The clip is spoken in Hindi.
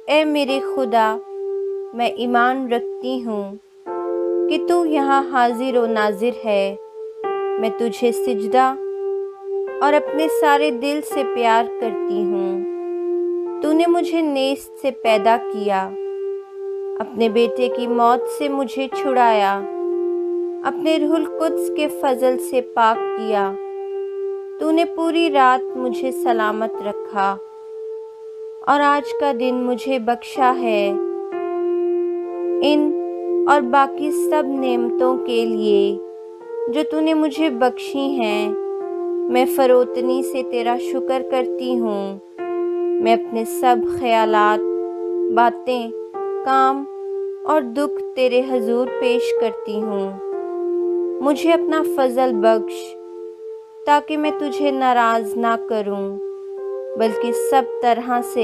ए मेरे खुदा, मैं ईमान रखती हूँ कि तू यहाँ हाजिर व नाजिर है। मैं तुझे सिजदा और अपने सारे दिल से प्यार करती हूँ। तूने मुझे नेस्त से पैदा किया, अपने बेटे की मौत से मुझे छुड़ाया, अपने रूहुल कुद्स के फजल से पाक किया। तूने पूरी रात मुझे सलामत रखा और आज का दिन मुझे बख्शा है। इन और बाकी सब नेमतों के लिए जो तूने मुझे बख्शी हैं, मैं फ़रोतनी से तेरा शुक्र करती हूँ। मैं अपने सब ख़यालात, बातें, काम और दुख तेरे हजूर पेश करती हूँ। मुझे अपना फ़ज़ल बख्श ताकि मैं तुझे नाराज़ ना करूँ, बल्कि सब तरह से